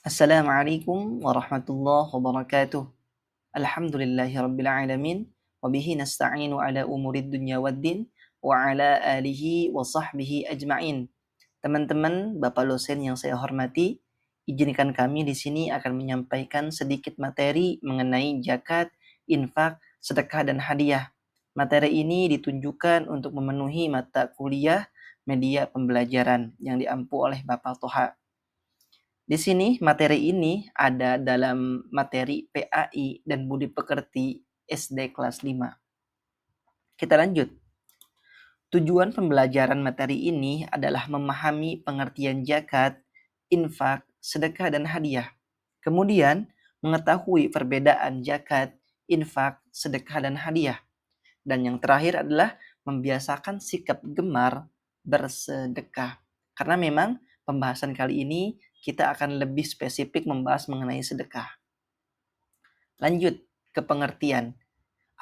Assalamualaikum warahmatullahi wabarakatuh. Alhamdulillahi rabbil alamin. Wabihi nasta'inu ala umurid dunya waddin. Wa ala alihi wa sahbihi ajma'in. Teman-teman, Bapak dosen yang saya hormati, izinkan kami di sini akan menyampaikan sedikit materi mengenai zakat, infak, sedekah, dan hadiah. Materi ini ditunjukkan untuk memenuhi mata kuliah media pembelajaran yang diampu oleh Bapak Toha. Di sini materi ini ada dalam materi PAI dan Budi Pekerti SD kelas 5. Kita lanjut. Tujuan pembelajaran materi ini adalah memahami pengertian zakat, infak, sedekah, dan hadiah. Kemudian, mengetahui perbedaan zakat, infak, sedekah, dan hadiah. Dan yang terakhir adalah membiasakan sikap gemar bersedekah. Karena memang pembahasan kali ini kita akan lebih spesifik membahas mengenai sedekah. Lanjut ke pengertian.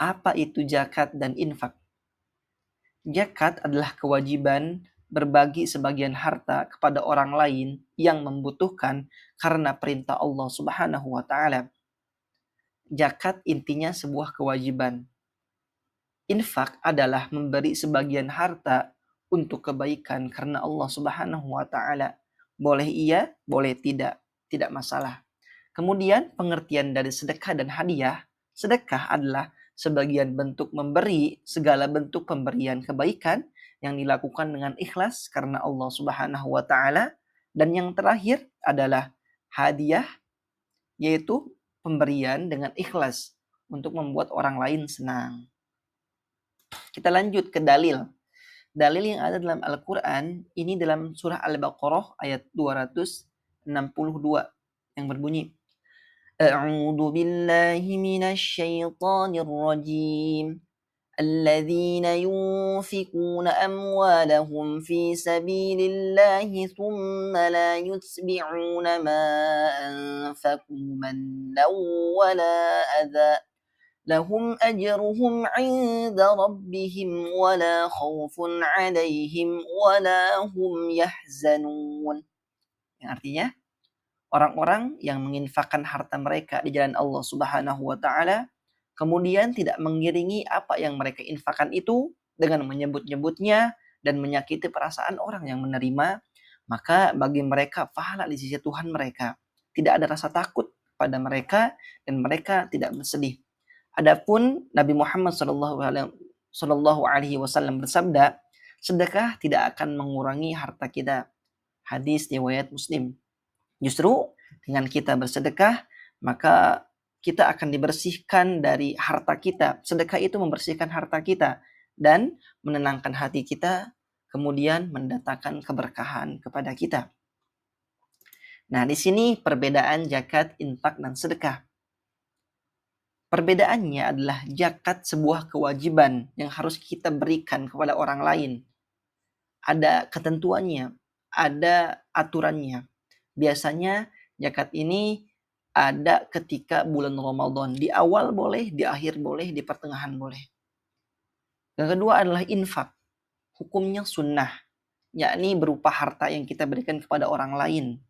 Apa itu zakat dan infak? Zakat adalah kewajiban berbagi sebagian harta kepada orang lain yang membutuhkan karena perintah Allah Subhanahu wa taala. Zakat intinya sebuah kewajiban. Infak adalah memberi sebagian harta untuk kebaikan karena Allah Subhanahu wa taala. Boleh iya, boleh tidak, tidak masalah. Kemudian pengertian dari sedekah dan hadiah. Sedekah adalah sebagian bentuk memberi, segala bentuk pemberian kebaikan yang dilakukan dengan ikhlas karena Allah Subhanahu wa taala. Dan yang terakhir adalah hadiah, yaitu pemberian dengan ikhlas untuk membuat orang lain senang. Kita lanjut ke dalil. Dalil yang ada dalam Al-Quran, ini dalam surah Al-Baqarah ayat 262 yang berbunyi, A'udzu billahi minasy syaithanir rajim. الذين ينفقون أموالهم في سبيل الله ثم لا يتبعون ما أنفقوا منا ولا أذى لهم أجرهم عند ربهم ولا خوف عليهم ولا هم يحزنون. Yang artinya, orang-orang yang menginfakkan harta mereka di jalan Allah Subhanahu wa taala, kemudian tidak mengiringi apa yang mereka infakkan itu dengan menyebut-nyebutnya dan menyakiti perasaan orang yang menerima, maka bagi mereka pahala di sisi Tuhan mereka. Tidak ada rasa takut pada mereka dan mereka tidak bersedih. Adapun Nabi Muhammad Shallallahu Alaihi Wasallam bersabda, sedekah tidak akan mengurangi harta kita. Hadis riwayat Muslim. Justru dengan kita bersedekah, maka kita akan dibersihkan dari harta kita. Sedekah itu membersihkan harta kita dan menenangkan hati kita, kemudian mendatangkan keberkahan kepada kita. Nah, di sini perbedaan zakat, infak, dan sedekah. Perbedaannya adalah zakat sebuah kewajiban yang harus kita berikan kepada orang lain. Ada ketentuannya, ada aturannya. Biasanya zakat ini ada ketika bulan Ramadan. Di awal boleh, di akhir boleh, di pertengahan boleh. Yang kedua adalah infak. Hukumnya sunnah, yakni berupa harta yang kita berikan kepada orang lain.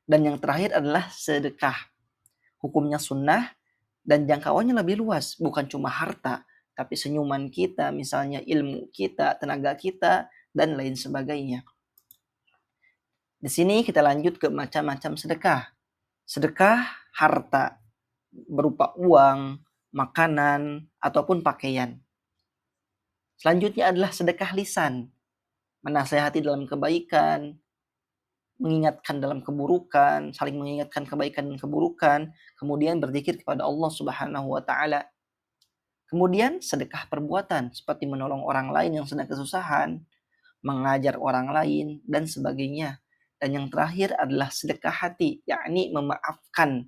Dan yang terakhir adalah sedekah. Hukumnya sunnah, dan jangkauannya lebih luas, bukan cuma harta, tapi senyuman kita, misalnya ilmu kita, tenaga kita, dan lain sebagainya. Di sini kita lanjut ke macam-macam sedekah. Sedekah harta berupa uang, makanan, ataupun pakaian. Selanjutnya adalah sedekah lisan, menasehati dalam kebaikan, mengingatkan dalam keburukan, saling mengingatkan kebaikan dan keburukan, kemudian berzikir kepada Allah Subhanahu wa taala. Kemudian sedekah perbuatan seperti menolong orang lain yang sedang kesusahan, mengajar orang lain, dan sebagainya. Dan yang terakhir adalah sedekah hati, yakni memaafkan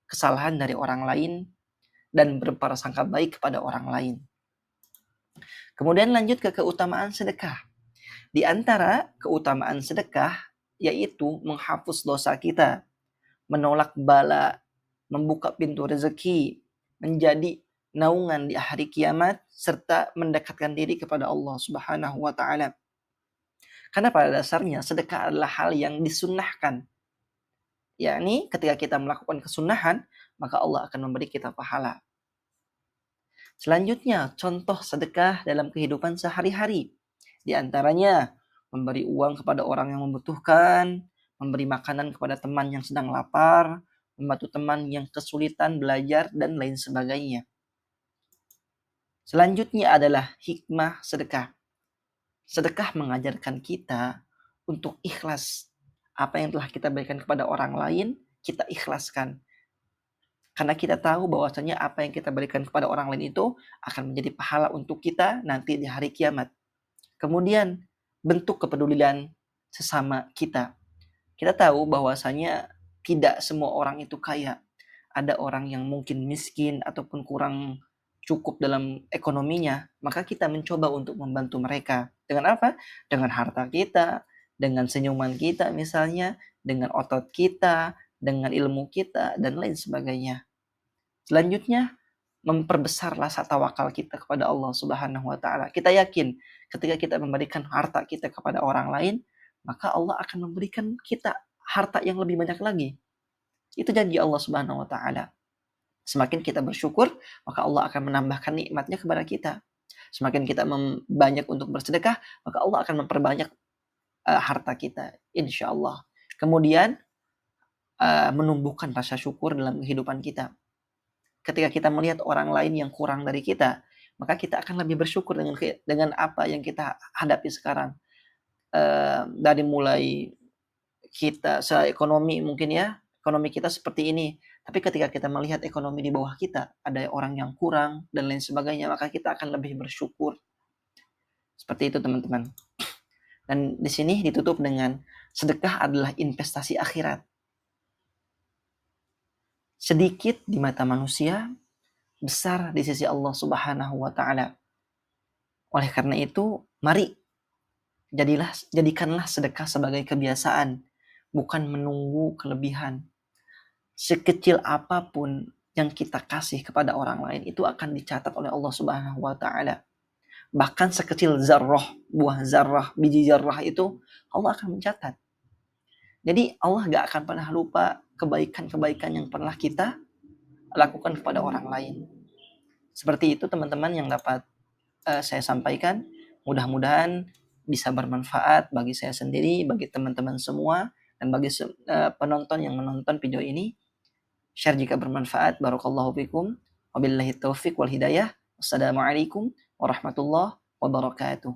kesalahan dari orang lain dan berprasangka baik kepada orang lain. Kemudian lanjut ke keutamaan sedekah. Di antara keutamaan sedekah yaitu menghapus dosa kita, menolak bala, membuka pintu rezeki, menjadi naungan di hari kiamat, serta mendekatkan diri kepada Allah Subhanahu wa taala. Karena pada dasarnya sedekah adalah hal yang disunnahkan. yakni ketika kita melakukan kesunahan, maka Allah akan memberi kita pahala. Selanjutnya, contoh sedekah dalam kehidupan sehari-hari. Di antaranya, memberi uang kepada orang yang membutuhkan, memberi makanan kepada teman yang sedang lapar, membantu teman yang kesulitan belajar, dan lain sebagainya. Selanjutnya adalah hikmah sedekah. Sedekah mengajarkan kita untuk ikhlas. Apa yang telah kita berikan kepada orang lain, kita ikhlaskan. Karena kita tahu bahwasanya apa yang kita berikan kepada orang lain itu akan menjadi pahala untuk kita nanti di hari kiamat. Kemudian, bentuk kepedulian sesama kita. Kita tahu bahwasanya tidak semua orang itu kaya. Ada orang yang mungkin miskin ataupun kurang cukup dalam ekonominya, maka kita mencoba untuk membantu mereka. Dengan apa? Dengan harta kita, dengan senyuman kita misalnya, dengan otot kita, dengan ilmu kita, dan lain sebagainya. Selanjutnya, memperbesar rasa tawakal kita kepada Allah Subhanahu wa taala. Kita yakin ketika kita memberikan harta kita kepada orang lain, maka Allah akan memberikan kita harta yang lebih banyak lagi. Itu janji Allah Subhanahu wa taala. Semakin kita bersyukur, maka Allah akan menambahkan nikmatnya kepada kita. Semakin kita banyak untuk bersedekah, maka Allah akan memperbanyak harta kita, insya Allah. Kemudian, menumbuhkan rasa syukur dalam kehidupan kita. Ketika kita melihat orang lain yang kurang dari kita, maka kita akan lebih bersyukur dengan apa yang kita hadapi sekarang. Dari mulai kita seekonomi mungkin ya, ekonomi kita seperti ini. Tapi ketika kita melihat ekonomi di bawah kita, ada orang yang kurang dan lain sebagainya, maka kita akan lebih bersyukur. Seperti itu teman-teman. Dan di sini ditutup dengan sedekah adalah investasi akhirat. Sedikit di mata manusia, besar di sisi Allah Subhanahu wa taala. Oleh karena itu, mari jadikanlah sedekah sebagai kebiasaan, bukan menunggu kelebihan. Sekecil apapun yang kita kasih kepada orang lain itu akan dicatat oleh Allah Subhanahu wa taala. Bahkan sekecil zarrah, buah zarrah, biji zarrah itu Allah akan mencatat. Jadi Allah gak akan pernah lupa kebaikan-kebaikan yang pernah kita lakukan kepada orang lain. Seperti itu teman-teman yang dapat saya sampaikan. Mudah-mudahan bisa bermanfaat bagi saya sendiri, bagi teman-teman semua, dan bagi penonton yang menonton video ini. Share jika bermanfaat. Barakallahu fikum. Wabillahi taufiq wal hidayah. Wassalamualaikum warahmatullahi wabarakatuh.